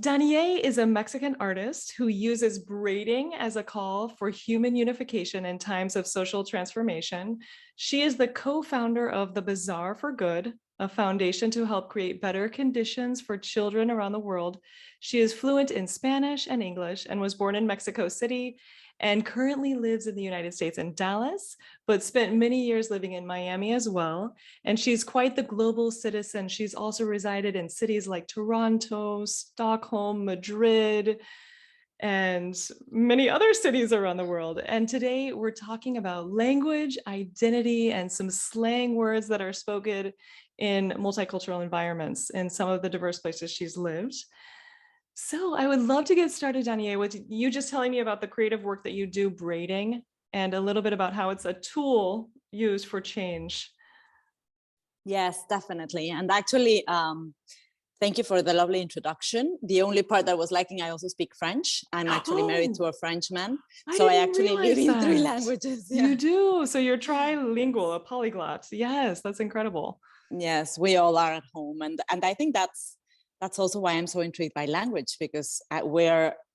Danié is a Mexican artist who uses braiding as a call for human unification in times of social transformation. She is the co-founder of the Bazaar for Good, a foundation to help create better conditions for children around the world. She is fluent in Spanish and English and was born in Mexico City and currently lives in the United States in Dallas, but spent many years living in Miami as well. And she's quite the global citizen. She's also resided in cities like Toronto, Stockholm, Madrid, and many other cities around the world. And today we're talking about language, identity, and some slang words that are spoken in multicultural environments in some of the diverse places she's lived. So I would love to get started, Danielle, with you just telling me about the creative work that you do braiding and a little bit about how it's a tool used for change. Yes, definitely. And actually, thank you for the lovely introduction. The only part that I was lacking, I also speak French. I'm actually married to a Frenchman. So I actually live in 3 languages. Yeah. You do. So you're trilingual, a polyglot. Yes, that's incredible. Yes, we all are at home. And I think that's also why I'm so intrigued by language, because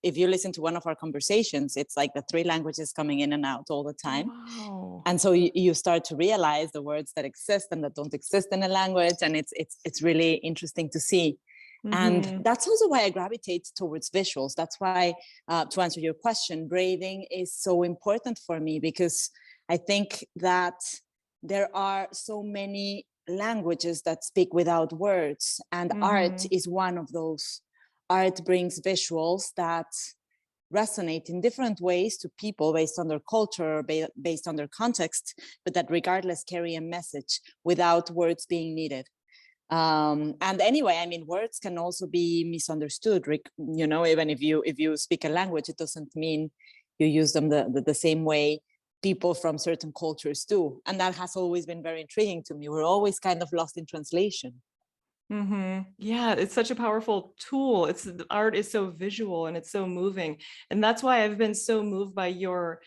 if you listen to one of our conversations, it's like the 3 languages coming in and out all the time. Wow. And so you start to realize the words that exist and that don't exist in a language. And it's really interesting to see. Mm-hmm. And that's also why I gravitate towards visuals. That's why, to answer your question, braiding is so important for me, because I think that there are so many languages that speak without words, and art is one of those. Art brings visuals that resonate in different ways to people based on their culture, based on their context, but that regardless carry a message without words being needed. And anyway, I mean, words can also be misunderstood. You know, even if you speak a language, it doesn't mean you use them the same way people from certain cultures do. And that has always been very intriguing to me. We're always kind of lost in translation. Yeah, it's such a powerful tool. Art is so visual and it's so moving. And that's why I've been so moved by your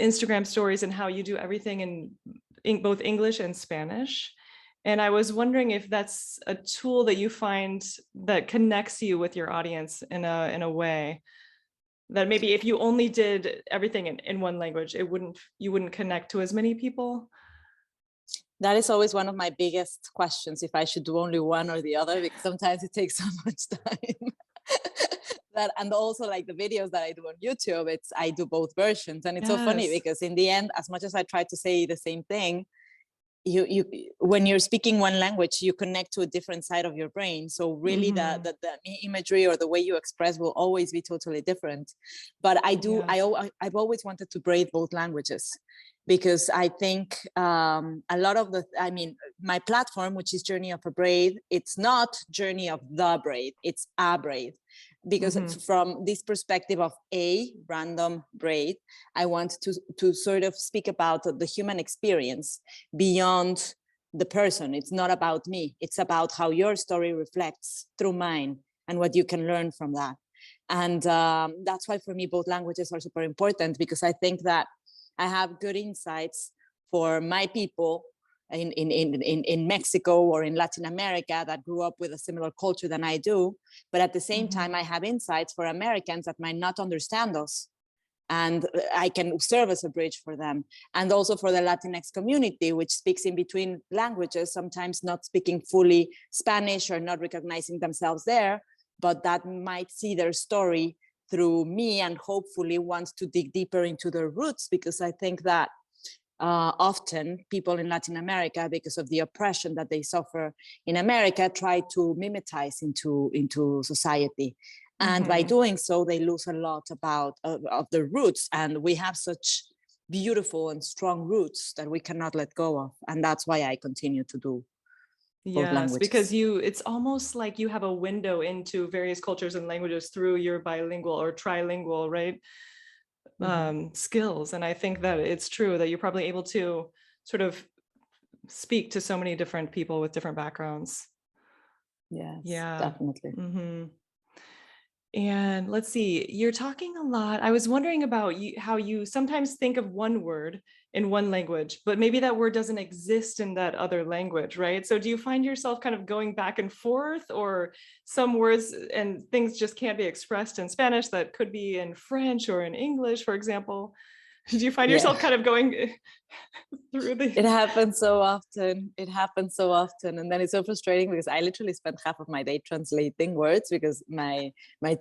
Instagram stories and how you do everything in both English and Spanish. And I was wondering if that's a tool that you find that connects you with your audience in a way that maybe if you only did everything in one language, you wouldn't connect to as many people. That is always one of my biggest questions, if I should do only one or the other, because sometimes it takes so much time. And also, like the videos that I do on YouTube, I do both versions. And it's so funny because in the end, as much as I try to say the same thing, you when you're speaking one language, you connect to a different side of your brain. So really the imagery or the way you express will always be totally different. But I've always wanted to braid both languages, because I think a lot of my platform, which is Journey of a Braid, it's not Journey of the Braid, it's a braid. Because from this perspective of a random braid, I want to sort of speak about the human experience beyond the person. It's not about me. It's about how your story reflects through mine and what you can learn from that. And that's why for me, both languages are super important, because I think that I have good insights for my people in Mexico or in Latin America that grew up with a similar culture than I do. But at the same time, I have insights for Americans that might not understand us. And I can serve as a bridge for them. And also for the Latinx community, which speaks in between languages, sometimes not speaking fully Spanish or not recognizing themselves there, but that might see their story through me and hopefully want to dig deeper into their roots, because I think that often people in Latin America, because of the oppression that they suffer in America, try to mimetize into society. And by doing so, they lose a lot of their roots. And we have such beautiful and strong roots that we cannot let go of. And that's why I continue to do both languages. Because it's almost like you have a window into various cultures and languages through your bilingual or trilingual, right? Skills. And I think that it's true that you're probably able to sort of speak to so many different people with different backgrounds. Yes, definitely. And let's see, you're talking a lot. I was wondering about how you sometimes think of one word in one language, but maybe that word doesn't exist in that other language, right? So do you find yourself kind of going back and forth, or some words and things just can't be expressed in Spanish that could be in French or in English, for example? Do you find Yeah. yourself kind of going through It the... happens so often. It happens so often. And then it's so frustrating because I literally spend half of my day translating words because my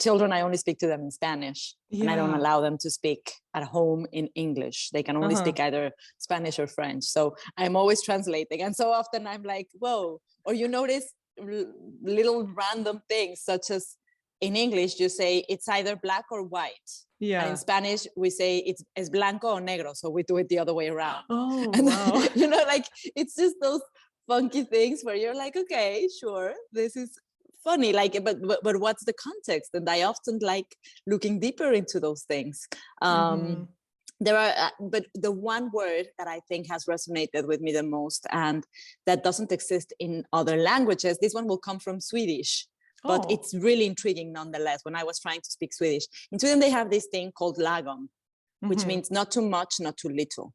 children, I only speak to them in Spanish, and I don't Yeah. allow them to speak at home in English. They can only speak either Spanish or French. So I'm always translating. And so often I'm like, whoa. Or you notice little random things, such as in English, you say it's either black or white. And in Yeah. Spanish, we say it's blanco o negro. So we do it the other way around. Oh, And, wow. like, it's just those funky things where you're like, okay, sure, this is funny. Like, but what's the context? And I often like looking deeper into those things. Mhm. There are, but the one word that I think has resonated with me the most, and that doesn't exist in other languages, this one will come from Swedish. But Oh. it's really intriguing nonetheless. When I was trying to speak Swedish, in Sweden they have this thing called lagom, which Mhm. means not too much, not too little.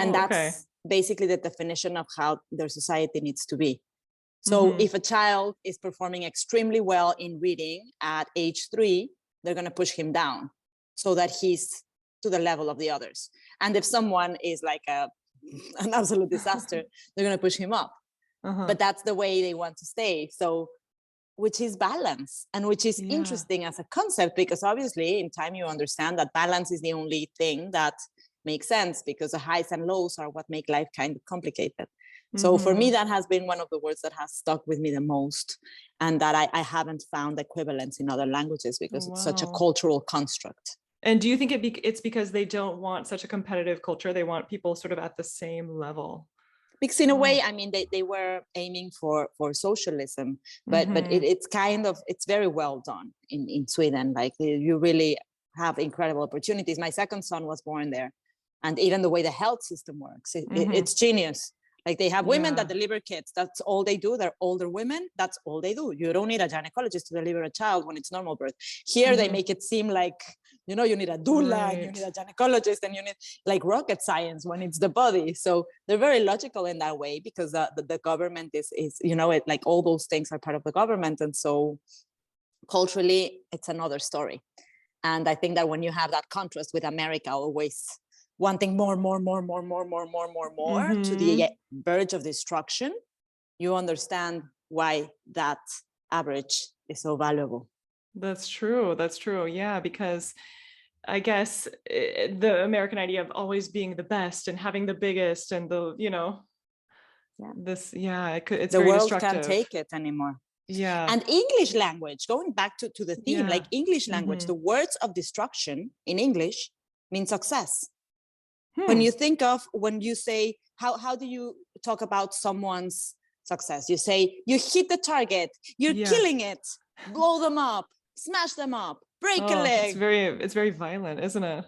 And Oh, okay. that's basically the definition of how their society needs to be. So Mhm. if a child is performing extremely well in reading at age 3, they're going to push him down so that he's to the level of the others. And if someone is like an absolute disaster, they're going to push him up. Uh-huh. But that's the way they want to stay. So, which is balance, and which is Yeah. interesting as a concept, because obviously in time you understand that balance is the only thing that makes sense, because the highs and lows are what make life kind of complicated. So for me, Mhm. that has been one of the words that has stuck with me the most, and that I haven't found equivalents in other languages Oh, because it's such a wow. cultural construct. And do you think it's because they don't want such a competitive culture? They want people sort of at the same level. Because in a way, Oh. I mean, they were aiming for socialism, but Mhm. it's kind of, it's very well done in Sweden. Like, you really have incredible opportunities. My second son was born there, and even the way the health system works, Mhm. it's genius. Like, they have women that Yeah. deliver kids. That's all they do. They're older women. That's all they do. You don't need a gynecologist to deliver a child when it's normal birth. Here, they Mhm. make it seem like, you need a doula and you need Right. a gynecologist and you need like rocket science when it's the body. So they're very logical in that way, because the government is it, like, all those things are part of the government. And so culturally, it's another story. And I think that when you have that contrast with America always wanting more, to the Mhm. verge of destruction, you understand why that average is so valuable. That's true. That's true. Yeah, because I guess the American idea of always being the best and having the biggest and Yeah. yeah, it's The very world can't destructive. take it anymore. Yeah. And English language, going back to the theme, Yeah. like English language, Mhm. the words of destruction in English mean success. When Hmm. you think of, when you say, how do you talk about someone's success? You say, you hit the target, you're Yeah. killing it, blow them up, smash them up, break a Oh, leg. it's very violent, isn't it?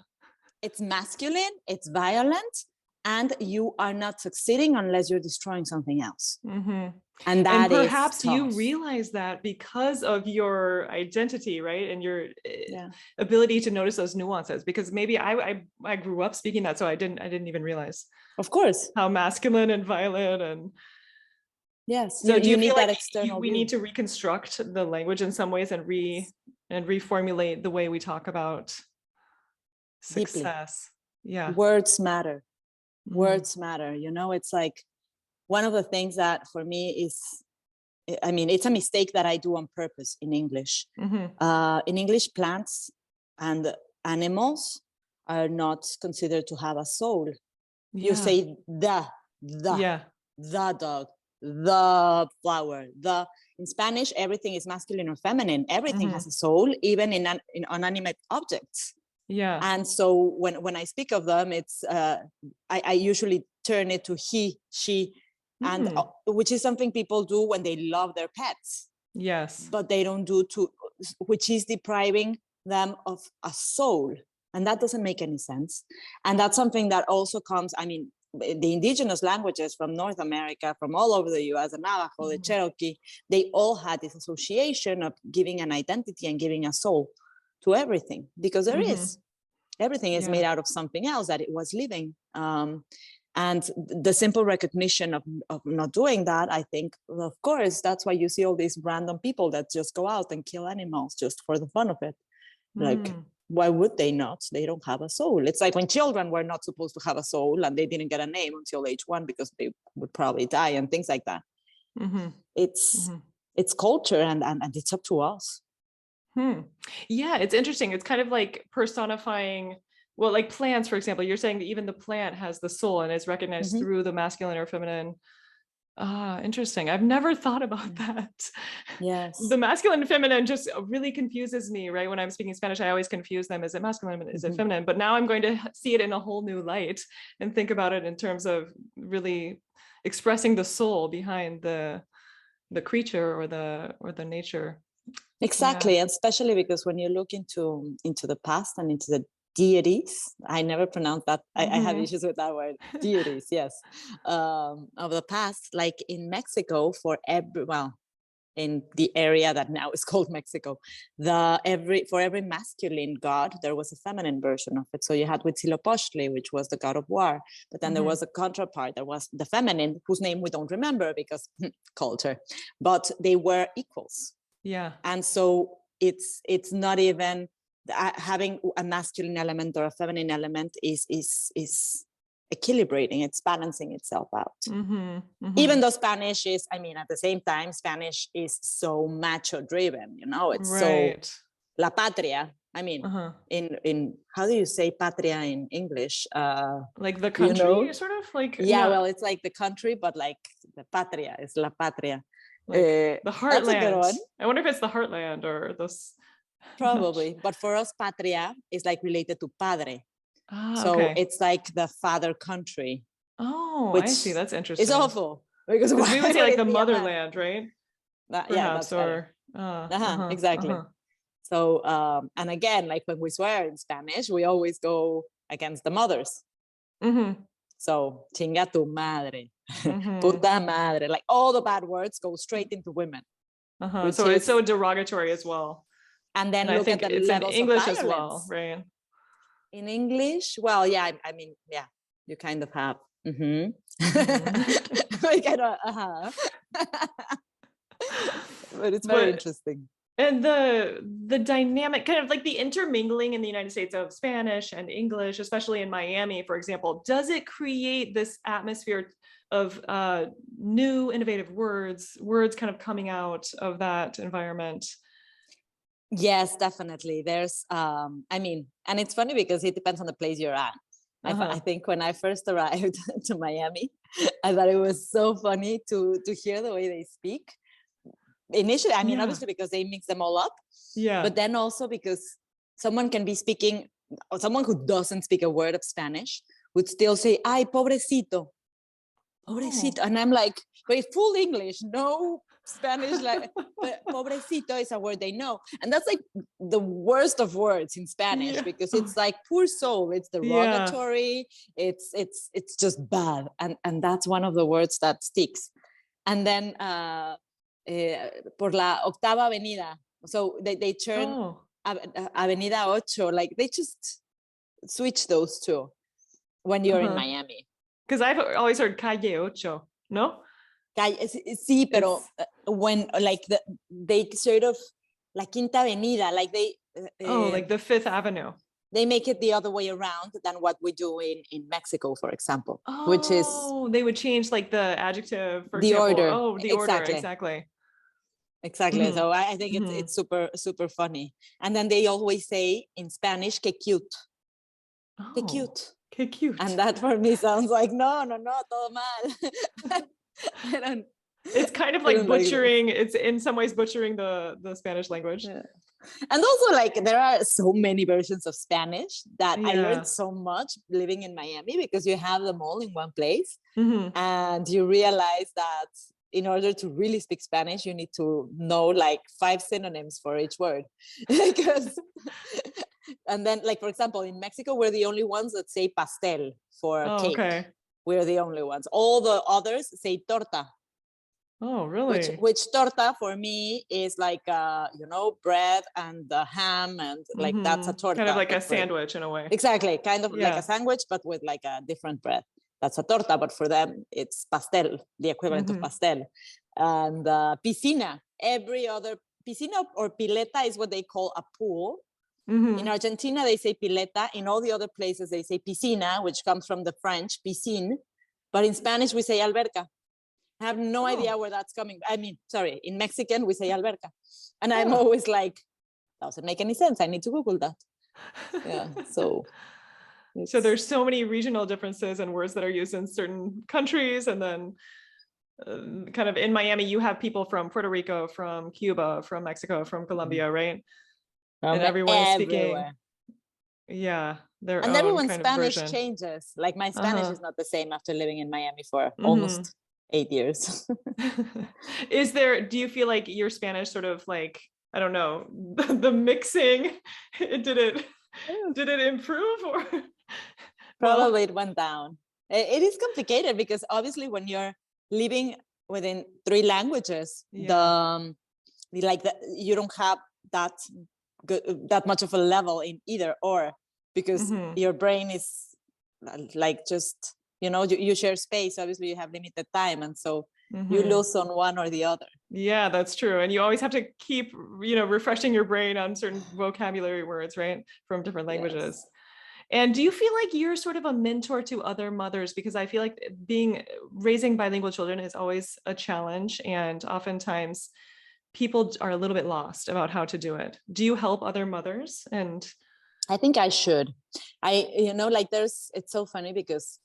It's masculine, it's violent, and you are not succeeding unless you're destroying something else. Hmm. And And that is perhaps you tough. realize that because of your identity, right? And your Yeah. ability to notice those nuances. Because maybe I grew up speaking that, so I didn't even realize Of course. how masculine and violent. And Yes. so, do You you feel need like that external we need view. to reconstruct the language in some ways and Yes. reformulate the way we talk about Deeply. success? Yeah. Words matter. Mhm. Words matter. It's like, one of the things that for me is, I mean, it's a mistake that I do on purpose in English. Mhm. In English, plants and animals are not considered to have a soul. You Yeah. say the Yeah. dog, the flower, in Spanish, everything is masculine or feminine. Everything has Mhm. a soul, even in inanimate objects. Yeah. And so when I speak of them, it's I usually turn it to he, she, and Hmm. which is something people do when they love their pets, Yes. but they don't do to, which is depriving them of a soul. And that doesn't make any sense. And that's something that also comes, I mean, the indigenous languages from North America, from all over the US, the Navajo, the Cherokee, they all had this association of giving an identity and giving a soul to everything, because there is. Everything is made out of something else that it was living. And the simple recognition of not doing that, I think, well, of course, that's why you see all these random people that just go out and kill animals just for the fun of it. Like, why would they not? They don't have a soul. It's like when children were not supposed to have a soul and they didn't get a name until age 1 because they would probably die and things like that. It's culture, and it's up to us. Yeah, it's interesting. It's kind of like personifying, well, like plants, for example. You're saying that even the plant has the soul and is recognized through the masculine or feminine. Interesting. I've never thought about that. Yes. The masculine and feminine just really confuses me, right? When I'm speaking Spanish, I always confuse them. Is it masculine? Is it feminine? But now I'm going to see it in a whole new light and think about it in terms of really expressing the soul behind the creature or the nature. Exactly, and especially because when you look into the past and into the deities, I never pronounce that. I have issues with that word. Deities, yes, of the past. Like in Mexico, for in the area that now is called Mexico, for every masculine god, there was a feminine version of it. So you had Huitzilopochtli, which was the god of war, but then there was a counterpart. There was the feminine, whose name we don't remember because culture, but they were equals. Yeah. And so it's not even having a masculine element or a feminine element is equilibrating, it's balancing itself out. Even though Spanish is, I mean, at the same time, Spanish is so macho driven, you know, it's so la patria. I mean, in how do you say patria in English? Like the country, you know? Sort of like. Yeah, well, it's like the country, but like the patria is la patria. Like the heartland. That's a good one. I wonder if it's the heartland or this. Probably, but for us, patria is like related to padre. So it's like the father country. Oh, I see. That's interesting. It's awful because we would say like the motherland, right? Yeah, that's or exactly. So and again, like when we swear in Spanish, we always go against the mothers. So chinga tu madre, puta madre, like all the bad words go straight into women. So it's so derogatory as well. And then I think it's in English as well, right? In English, well, yeah, I mean, yeah, you kind of have. We kind of, but it's very interesting. And the dynamic, kind of like the intermingling in the United States of Spanish and English, especially in Miami, for example, does it create this atmosphere of new innovative words kind of coming out of that environment? Yes, definitely. There's, I mean, and it's funny because it depends on the place you're at. I think when I first arrived to Miami, I thought it was so funny to hear the way they speak. Initially, I mean, obviously because they mix them all up. Yeah. But then also because someone can be speaking, or someone who doesn't speak a word of Spanish would still say, ay, pobrecito. Pobrecito. And I'm like, wait, full English, no Spanish, like, but pobrecito is a word they know. And that's like the worst of words in Spanish because it's like poor soul, it's derogatory, it's just bad. And that's one of the words that sticks. And then por la octava avenida. So they turn Avenida Ocho, like they just switch those two when you're in Miami. Because I've always heard calle ocho, no? Sí, pero when like they sort of la Quinta Avenida, like they like the Fifth Avenue. They make it the other way around than what we do in Mexico, for example. Which is they would change like the adjective, for the example. order. Oh, the order, exactly. So I think it's super, super funny. And then they always say in Spanish, que cute. Que cute. Que cute. And that for me sounds like, no, todo mal. It's kind of like butchering, it's in some ways butchering the Spanish language. Yeah. And also like there are so many versions of Spanish that I learned so much living in Miami because you have them all in one place. And you realize that in order to really speak Spanish, you need to know like 5 synonyms for each word. Because and then like, for example, in Mexico, we're the only ones that say pastel for cake. we're the only ones. All the others say torta. Oh, really? Which torta for me is like bread and ham, and like that's a torta. Kind of like a bread. sandwich in a way. Exactly, kind of like Yeah. a sandwich, but with like a different bread. That's a torta, but for them it's pastel, the equivalent of pastel. And piscina, every other piscina or pileta is what they call a pool. In Argentina they say pileta. In all the other places they say piscina, which comes from the French piscine, but in Spanish we say alberca. I have no idea where that's coming. I mean, sorry, in Mexican we say alberca, and I'm always like, doesn't make any sense. I need to Google that. Yeah, so there's so many regional differences and words that are used in certain countries, and then kind of in Miami you have people from Puerto Rico, from Cuba, from Mexico, from Colombia, right? And everyone is speaking their and own everyone's kind of Spanish version. changes. Like my Spanish is not the same after living in Miami for almost 8 years. Do you feel like your Spanish sort of like, I don't know, the mixing, did it improve or? Probably it went down. It is complicated because obviously when you're living within 3 languages, you don't have that much of a level in either or, because your brain is like just, you share space. Obviously you have limited time, and so you lose on one or the other. Yeah, that's true. And you always have to keep, refreshing your brain on certain vocabulary words, right, from different languages. Yes. And do you feel like you're sort of a mentor to other mothers? Because I feel like raising bilingual children is always a challenge, and oftentimes people are a little bit lost about how to do it. Do you help other mothers? And I think I should. It's so funny because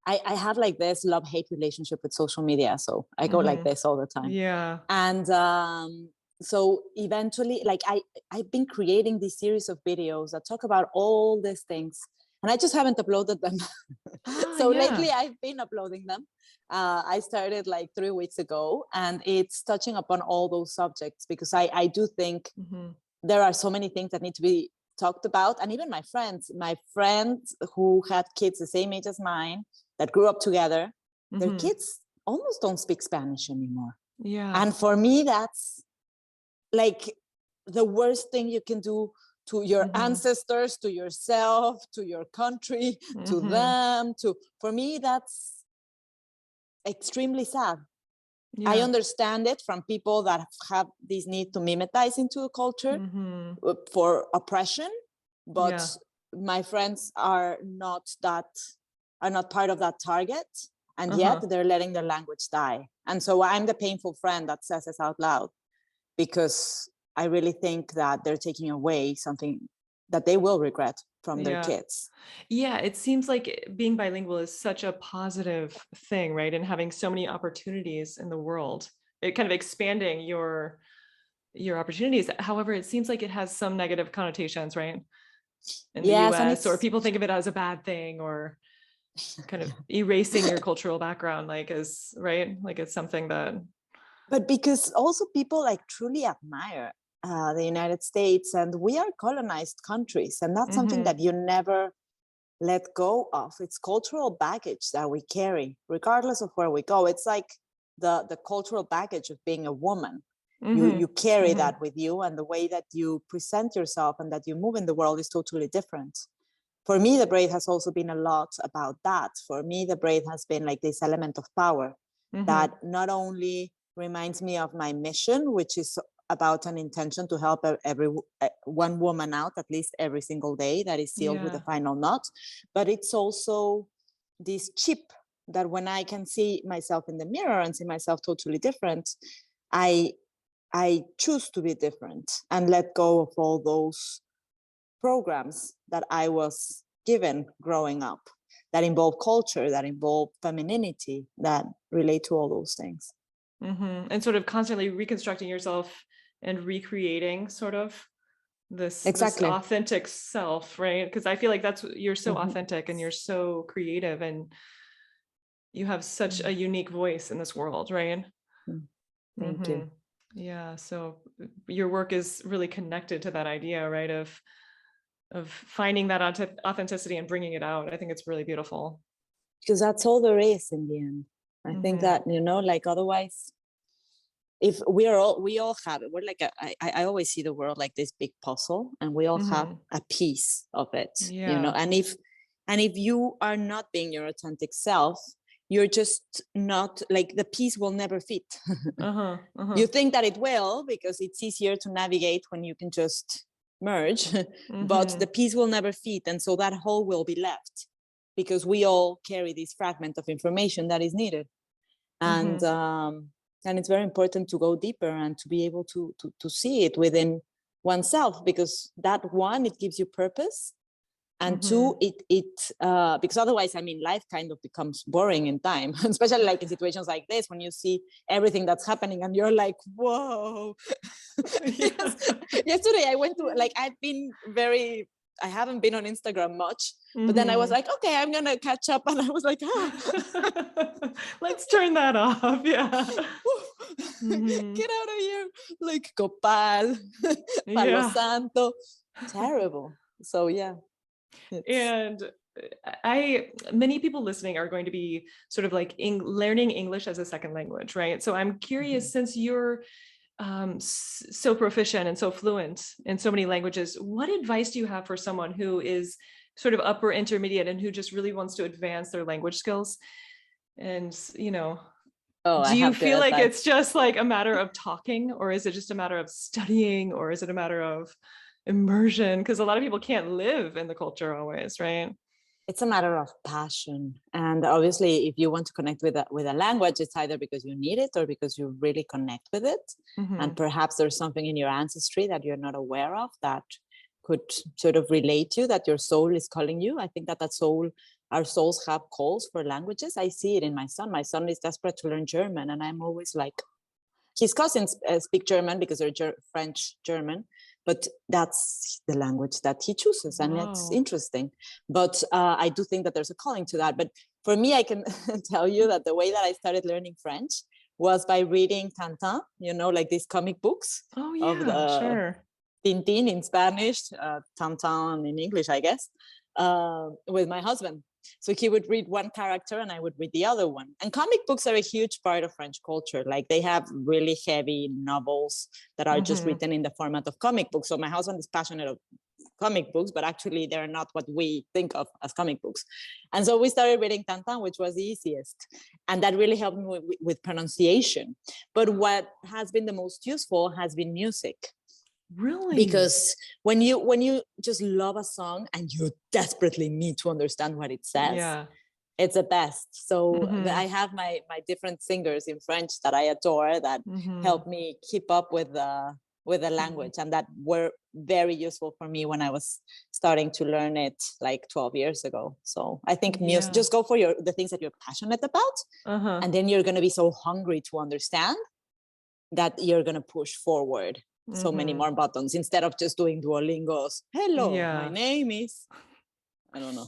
I have like this love-hate relationship with social media. So I go like this all the time. Yeah. And so eventually, like I've been creating this series of videos that talk about all these things, and I just haven't uploaded them. Lately I've been uploading them. I started like 3 weeks ago, and it's touching upon all those subjects because I do think there are so many things that need to be talked about. And even my friends who had kids the same age as mine that grew up together, their kids almost don't speak Spanish anymore. Yeah. And for me, that's like the worst thing you can do to your ancestors, to yourself, to your country, to them. For me, that's extremely sad. Yeah. I understand it from people that have this need to mimetize into a culture for oppression, but my friends are not part of that target, and yet they're letting their language die. And so I'm the painful friend that says this out loud, because I really think that they're taking away something that they will regret from their kids. Yeah, it seems like being bilingual is such a positive thing, right? And having so many opportunities in the world, it kind of expanding your opportunities. However, it seems like it has some negative connotations, right? In the US, or people think of it as a bad thing, or kind of erasing your cultural background, like as right, like it's something that. But because also people like truly admire the United States, and we are colonized countries, and that's something that you never let go of. It's cultural baggage that we carry regardless of where we go. It's like the cultural baggage of being a woman. You carry that with you, and the way that you present yourself and that you move in the world is totally different. For me, the braid has also been a lot about that. For me, the braid has been like this element of power that not only reminds me of my mission, which is about an intention to help one woman out at least every single day that is sealed with a final knot, but it's also this chip that when I can see myself in the mirror and see myself totally different, I choose to be different and let go of all those programs that I was given growing up that involve culture, that involve femininity, that relate to all those things. And sort of constantly reconstructing yourself and recreating sort of this authentic self, right? Because I feel like you're so authentic, and you're so creative, and you have such a unique voice in this world, right? Thank you. Yeah, so your work is really connected to that idea, right, of finding that authenticity and bringing it out. I think it's really beautiful. because that's all there is in the end. I think that, you know, like otherwise, if we all have it, we're like, I always see the world like this big puzzle, and we all have a piece of it, you know, and if you are not being your authentic self, you're just not, like, the piece will never fit. You think that it will, because it's easier to navigate when you can just merge, but the piece will never fit. And so that hole will be left, because we all carry this fragment of information that is needed. And it's very important to go deeper and to be able to see it within oneself, because that, one, it gives you purpose, and two, because otherwise, I mean, life kind of becomes boring in time, especially like in situations like this, when you see everything that's happening and you're like, whoa. Yesterday I went to, like, I haven't been on Instagram much, but then I was like, okay, I'm gonna catch up, and I was like, let's turn that off. Yeah. Get out of here, like Copal, Palo Santo, terrible. So yeah. And many people listening are going to be sort of like learning English as a second language, right? So I'm curious, since you're so proficient and so fluent in so many languages, what advice do you have for someone who is sort of upper intermediate and who just really wants to advance their language skills? And, you know, do you feel like it's just like a matter of talking, or is it just a matter of studying, or is it a matter of immersion? Because a lot of people can't live in the culture always, right? It's a matter of passion. And obviously, if you want to connect with a language, it's either because you need it or because you really connect with it. And perhaps there's something in your ancestry that you're not aware of that could sort of relate you, that your soul is calling you. I think that our souls have calls for languages. I see it in my son. My son is desperate to learn German, and I'm always like, his cousins speak German because they're French German, but that's the language that he chooses, and it's interesting. But I do think that there's a calling to that. But for me, I can tell you that the way that I started learning French was by reading Tintin, you know, like these comic books of the Tintin in Spanish, Tintin in English, I guess, with my husband. So he would read one character and I would read the other one. And comic books are a huge part of French culture. Like, they have really heavy novels that are just written in the format of comic books. So my husband is passionate of comic books, but actually they're not what we think of as comic books. And so we started reading Tintin, which was the easiest. And that really helped me with pronunciation. But what has been the most useful has been music. Really? Because when you just love a song and you desperately need to understand what it says, it's the best. So I have my different singers in French that I adore that help me keep up with the language, and that were very useful for me when I was starting to learn it like 12 years ago. So I think music, just go for the things that you're passionate about, and then you're going to be so hungry to understand that you're going to push forward so many more buttons, instead of just doing Duolingo's, hello, my name is, I don't know.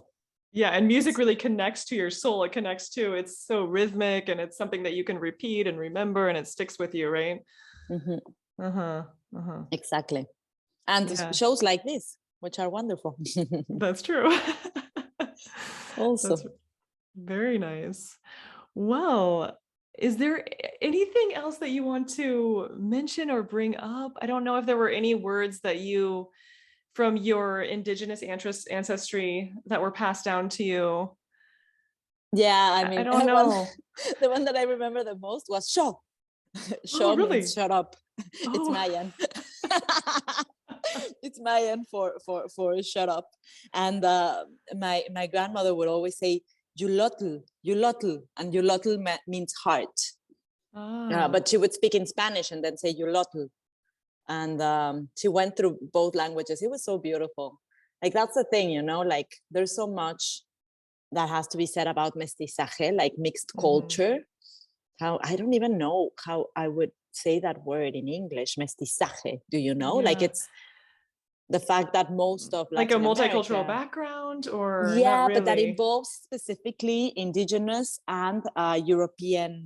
Yeah, and music really connects to your soul. It connects to, it's so rhythmic, and it's something that you can repeat and remember, and it sticks with you, right? Exactly. And shows like this, which are wonderful. That's true. Also. That's very nice. Well, is there anything else that you want to mention or bring up? I don't know if there were any words that you, from your indigenous ancestry, that were passed down to you. Yeah, I mean, I don't know. The one that I remember the most was show. Show really? means shut up. It's Mayan. It's Mayan for shut up. And my grandmother would always say, yulotl, and yulotl means heart. But she would speak in Spanish and then say yulotl. And she went through both languages. It was so beautiful. Like, that's the thing, you know, like, there's so much that has to be said about mestizaje, like mixed culture. How, I don't even know how I would say that word in English, mestizaje. Do you know? Like, it's the fact that most of Latin like a multicultural America, background, or yeah, not really? But that involves specifically indigenous and European,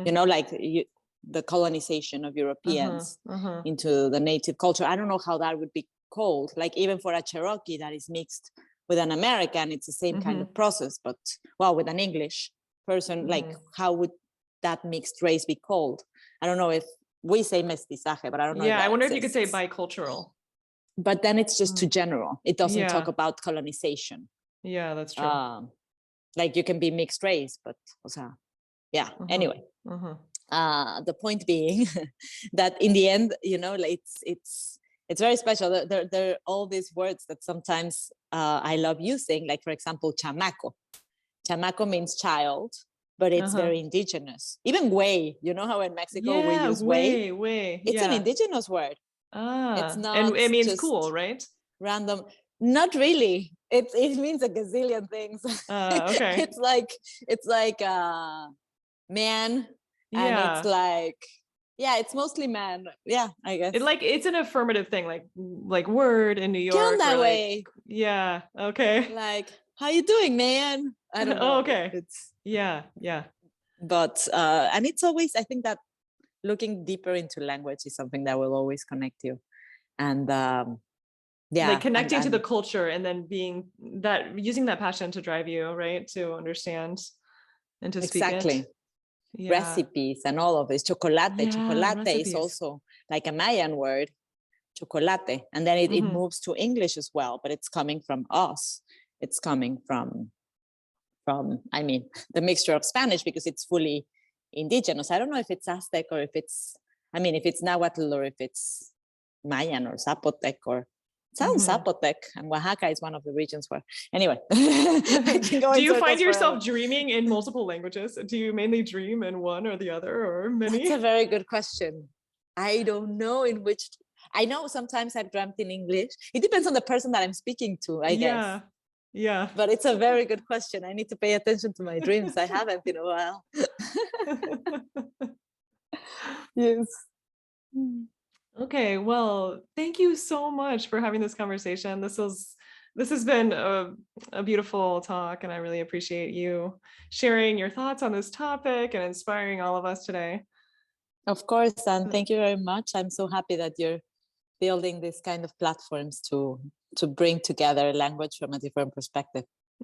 you know, like the colonization of Europeans into the native culture. I don't know how that would be called. Like, even for a Cherokee that is mixed with an American, it's the same kind of process, but well, with an English person, like how would that mixed race be called? I don't know if we say mestizaje, but I don't know. Yeah, if I wonder if you exists. could say bicultural. But then it's just too general. It doesn't talk about colonization. Yeah, that's true. Like you can be mixed race, but anyway. The point being that in the end, you know, like it's very special. There are all these words that sometimes I love using, like for example, chamaco. Chamaco means child, but it's very indigenous. Even güey, you know how in Mexico we use güey? It's an indigenous word. It's not, and it means just cool, right? Random. Not really. It means a gazillion things. Okay. it's like man, and it's like, yeah, it's mostly man. Yeah, I guess. It's an affirmative thing, like word in New York. That way. Yeah. Okay. Like, how you doing, man? I don't know. Okay. It's yeah. But and it's always, I think that looking deeper into language is something that will always connect you, and like connecting to the culture, and then using that passion to drive you, right, to understand and to speak it. Recipes and all of this. Chocolate is also like a Mayan word, chocolate, and then it moves to English as well, but it's coming from us. It's coming from I mean, the mixture of Spanish, because it's fully indigenous. I don't know if it's Aztec or if it's Nahuatl or if it's Mayan or Zapotec, or it sounds Zapotec, and Oaxaca is one of the regions where, anyway. Do you find yourself dreaming in multiple languages? Do you mainly dream in one or the other, or many? That's a very good question. I don't know in which. I know sometimes I've dreamt in English. It depends on the person that I'm speaking to, I guess. Yeah. But it's a very good question. I need to pay attention to my dreams. I haven't in a while. Yes. Okay, well, thank you so much for having this conversation. This has been a beautiful talk, and I really appreciate you sharing your thoughts on this topic and inspiring all of us today. Of course, and thank you very much. I'm so happy that you're building this kind of platforms to bring together language from a different perspective.